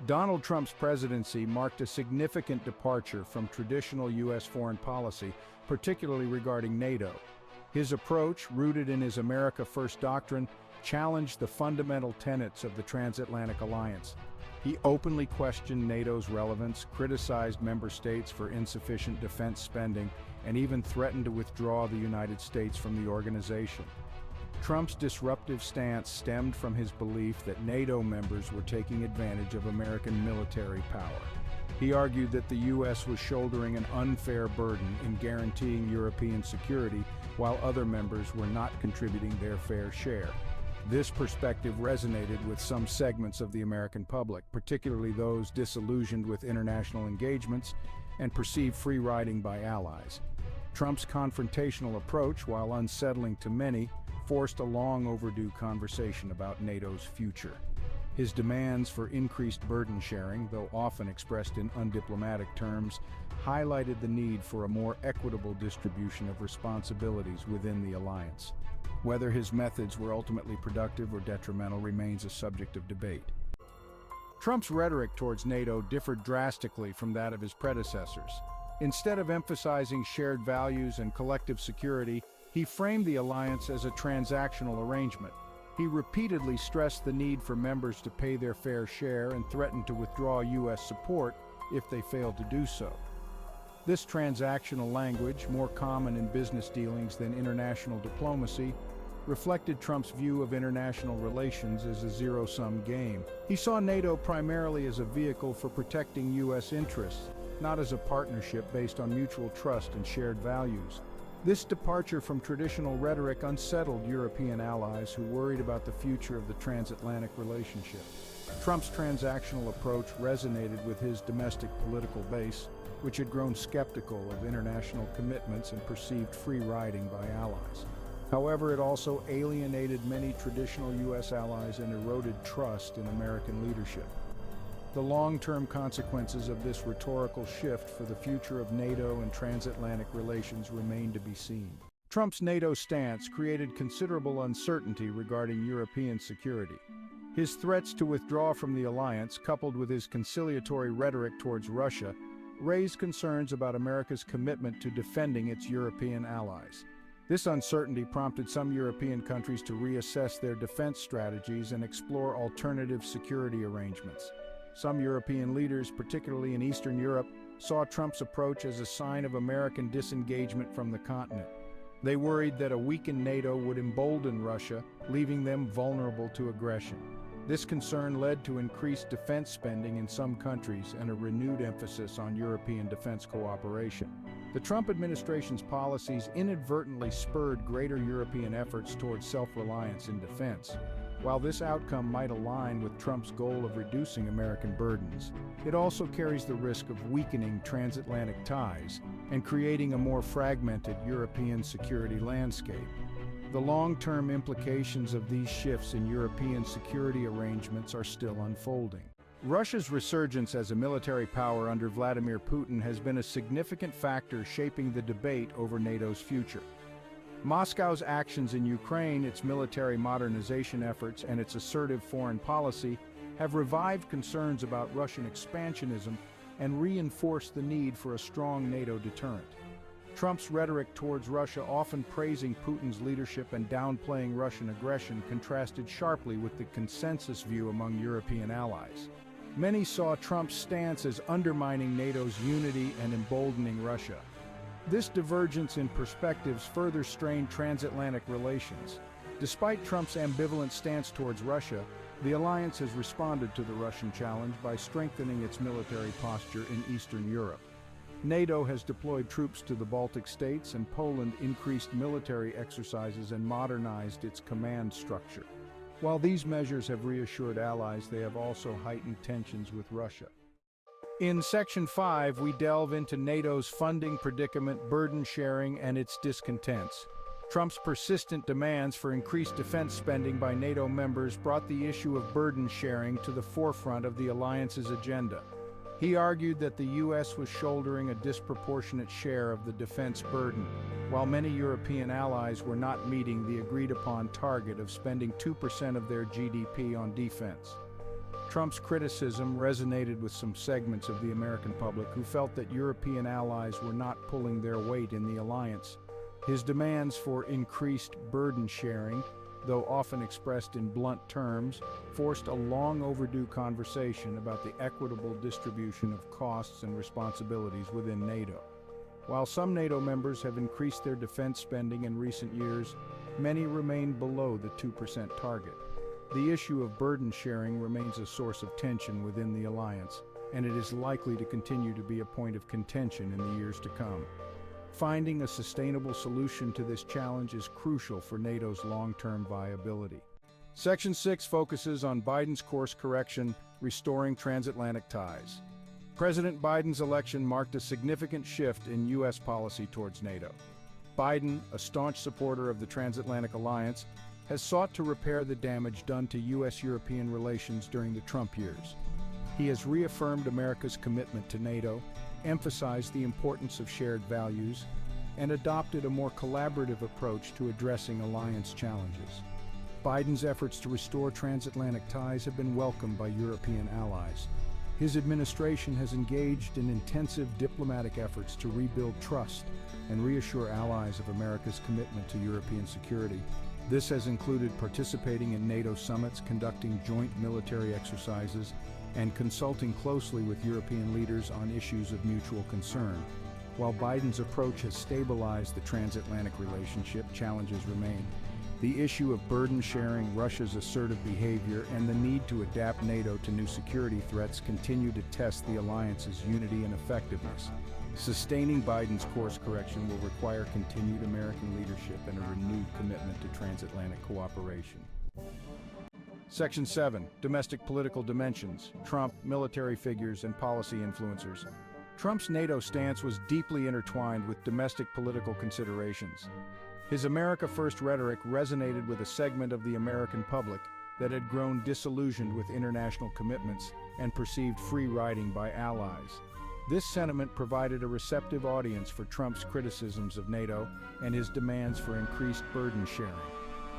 Donald Trump's presidency marked a significant departure from traditional U.S. foreign policy, particularly regarding NATO. His approach, rooted in his America First doctrine, challenged the fundamental tenets of the Transatlantic Alliance. He openly questioned NATO's relevance, criticized member states for insufficient defense spending, and even threatened to withdraw the United States from the organization. Trump's disruptive stance stemmed from his belief that NATO members were taking advantage of American military power. He argued that the U.S. was shouldering an unfair burden in guaranteeing European security, while other members were not contributing their fair share. This perspective resonated with some segments of the American public, particularly those disillusioned with international engagements and perceived free riding by allies. Trump's confrontational approach, while unsettling to many, forced a long overdue conversation about NATO's future. His demands for increased burden sharing, though often expressed in undiplomatic terms, highlighted the need for a more equitable distribution of responsibilities within the alliance. Whether his methods were ultimately productive or detrimental remains a subject of debate. Trump's rhetoric towards NATO differed drastically from that of his predecessors. Instead of emphasizing shared values and collective security, he framed the alliance as a transactional arrangement. He repeatedly stressed the need for members to pay their fair share and threatened to withdraw U.S. support if they failed to do so. This transactional language, more common in business dealings than international diplomacy, reflected Trump's view of international relations as a zero-sum game. He saw NATO primarily as a vehicle for protecting U.S. interests, not as a partnership based on mutual trust and shared values. This departure from traditional rhetoric unsettled European allies who worried about the future of the transatlantic relationship. Trump's transactional approach resonated with his domestic political base, which had grown skeptical of international commitments and perceived free riding by allies. However, it also alienated many traditional U.S. allies and eroded trust in American leadership. The long-term consequences of this rhetorical shift for the future of NATO and transatlantic relations remain to be seen. Trump's NATO stance created considerable uncertainty regarding European security. His threats to withdraw from the alliance, coupled with his conciliatory rhetoric towards Russia, raised concerns about America's commitment to defending its European allies. This uncertainty prompted some European countries to reassess their defense strategies and explore alternative security arrangements. Some European leaders, particularly in Eastern Europe, saw Trump's approach as a sign of American disengagement from the continent. They worried that a weakened NATO would embolden Russia, leaving them vulnerable to aggression. This concern led to increased defense spending in some countries and a renewed emphasis on European defense cooperation. The Trump administration's policies inadvertently spurred greater European efforts towards self-reliance in defense. While this outcome might align with Trump's goal of reducing American burdens, it also carries the risk of weakening transatlantic ties and creating a more fragmented European security landscape. The long-term implications of these shifts in European security arrangements are still unfolding. Russia's resurgence as a military power under Vladimir Putin has been a significant factor shaping the debate over NATO's future. Moscow's actions in Ukraine, its military modernization efforts, and its assertive foreign policy have revived concerns about Russian expansionism and reinforced the need for a strong NATO deterrent. Trump's rhetoric towards Russia, often praising Putin's leadership and downplaying Russian aggression, contrasted sharply with the consensus view among European allies. Many saw Trump's stance as undermining NATO's unity and emboldening Russia. This divergence in perspectives further strained transatlantic relations. Despite Trump's ambivalent stance towards Russia, the alliance has responded to the Russian challenge by strengthening its military posture in Eastern Europe. NATO has deployed troops to the Baltic states, and Poland increased military exercises and modernized its command structure. While these measures have reassured allies, they have also heightened tensions with Russia. In Section 5, we delve into NATO's funding predicament, burden sharing, and its discontents. Trump's persistent demands for increased defense spending by NATO members brought the issue of burden sharing to the forefront of the alliance's agenda. He argued that the U.S. was shouldering a disproportionate share of the defense burden, while many European allies were not meeting the agreed-upon target of spending 2% of their GDP on defense. Trump's criticism resonated with some segments of the American public who felt that European allies were not pulling their weight in the alliance. His demands for increased burden sharing, though often expressed in blunt terms, forced a long overdue conversation about the equitable distribution of costs and responsibilities within NATO. While some NATO members have increased their defense spending in recent years, many remain below the 2% target. The issue of burden sharing remains a source of tension within the alliance, and it is likely to continue to be a point of contention in the years to come. Finding a sustainable solution to this challenge is crucial for NATO's long-term viability. Section 6 focuses on Biden's course correction, restoring transatlantic ties. President Biden's election marked a significant shift in U.S. policy towards NATO. Biden, a staunch supporter of the Transatlantic Alliance, has sought to repair the damage done to U.S.-European relations during the Trump years. He has reaffirmed America's commitment to NATO, emphasized the importance of shared values, and adopted a more collaborative approach to addressing alliance challenges. Biden's efforts to restore transatlantic ties have been welcomed by European allies. His administration has engaged in intensive diplomatic efforts to rebuild trust and reassure allies of America's commitment to European security. This has included participating in NATO summits, conducting joint military exercises, and consulting closely with European leaders on issues of mutual concern. While Biden's approach has stabilized the transatlantic relationship, challenges remain. The issue of burden sharing, Russia's assertive behavior, and the need to adapt NATO to new security threats continue to test the alliance's unity and effectiveness. Sustaining Biden's course correction will require continued American leadership and a renewed commitment to transatlantic cooperation. Section 7. Domestic political dimensions. Trump, military figures, and policy influencers. Trump's NATO stance was deeply intertwined with domestic political considerations. His America First rhetoric resonated with a segment of the American public that had grown disillusioned with international commitments and perceived free riding by allies. This sentiment provided a receptive audience for Trump's criticisms of NATO and his demands for increased burden sharing.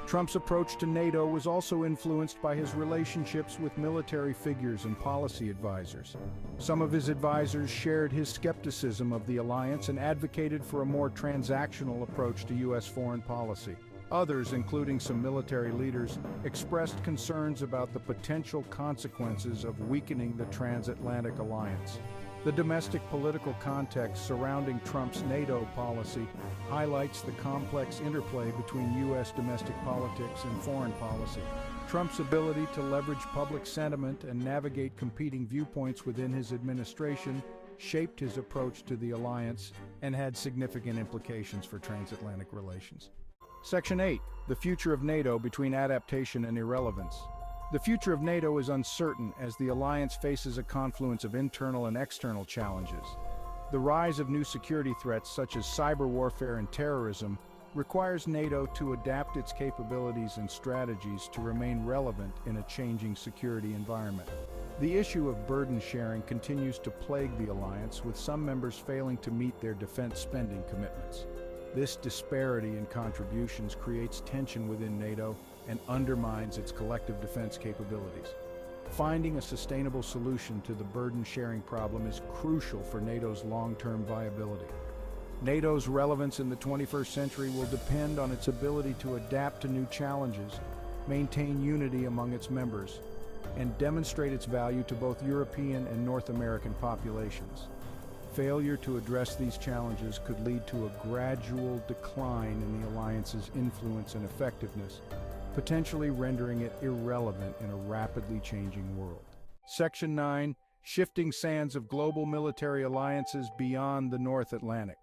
Trump's approach to NATO was also influenced by his relationships with military figures and policy advisors. Some of his advisors shared his skepticism of the alliance and advocated for a more transactional approach to U.S. foreign policy. Others, including some military leaders, expressed concerns about the potential consequences of weakening the transatlantic alliance. The domestic political context surrounding Trump's NATO policy highlights the complex interplay between U.S. domestic politics and foreign policy. Trump's ability to leverage public sentiment and navigate competing viewpoints within his administration shaped his approach to the alliance and had significant implications for transatlantic relations. Section 8. The future of NATO between adaptation and irrelevance. The future of NATO is uncertain as the alliance faces a confluence of internal and external challenges. The rise of new security threats such as cyber warfare and terrorism requires NATO to adapt its capabilities and strategies to remain relevant in a changing security environment. The issue of burden sharing continues to plague the alliance, with some members failing to meet their defense spending commitments. This disparity in contributions creates tension within NATO and undermines its collective defense capabilities. Finding a sustainable solution to the burden-sharing problem is crucial for NATO's long-term viability. NATO's relevance in the 21st century will depend on its ability to adapt to new challenges, maintain unity among its members, and demonstrate its value to both European and North American populations. Failure to address these challenges could lead to a gradual decline in the alliance's influence and effectiveness, potentially rendering it irrelevant in a rapidly changing world. Section 9. Shifting sands of global military alliances beyond the North Atlantic.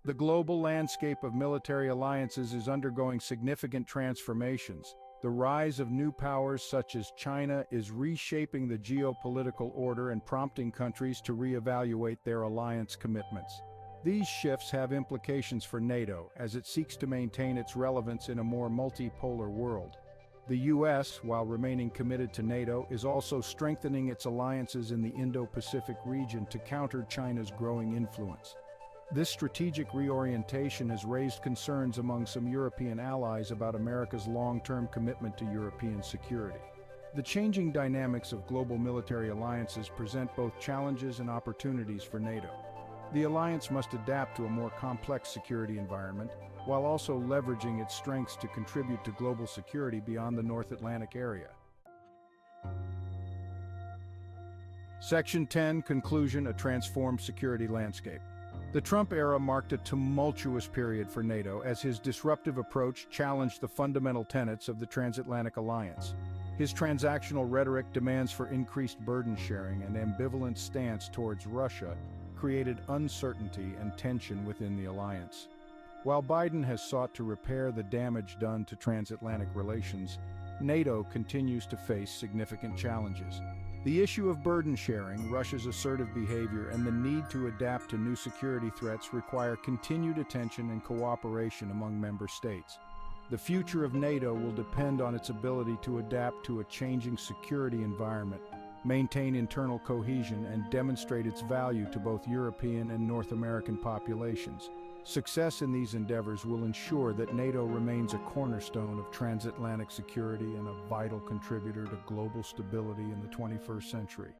The global landscape of military alliances is undergoing significant transformations. The rise of new powers such as China is reshaping the geopolitical order and prompting countries to reevaluate their alliance commitments. These shifts have implications for NATO as it seeks to maintain its relevance in a more multipolar world. The U.S., while remaining committed to NATO, is also strengthening its alliances in the Indo-Pacific region to counter China's growing influence. This strategic reorientation has raised concerns among some European allies about America's long-term commitment to European security. The changing dynamics of global military alliances present both challenges and opportunities for NATO. The alliance must adapt to a more complex security environment, while also leveraging its strengths to contribute to global security beyond the North Atlantic area. Section 10, Conclusion: A Transformed Security Landscape. The Trump era marked a tumultuous period for NATO as his disruptive approach challenged the fundamental tenets of the Transatlantic Alliance. His transactional rhetoric, demands for increased burden sharing, and ambivalent stance towards Russia created uncertainty and tension within the alliance. While Biden has sought to repair the damage done to transatlantic relations, NATO continues to face significant challenges. The issue of burden sharing, Russia's assertive behavior, and the need to adapt to new security threats require continued attention and cooperation among member states. The future of NATO will depend on its ability to adapt to a changing security environment, maintain internal cohesion, and demonstrate its value to both European and North American populations. Success in these endeavors will ensure that NATO remains a cornerstone of transatlantic security and a vital contributor to global stability in the 21st century.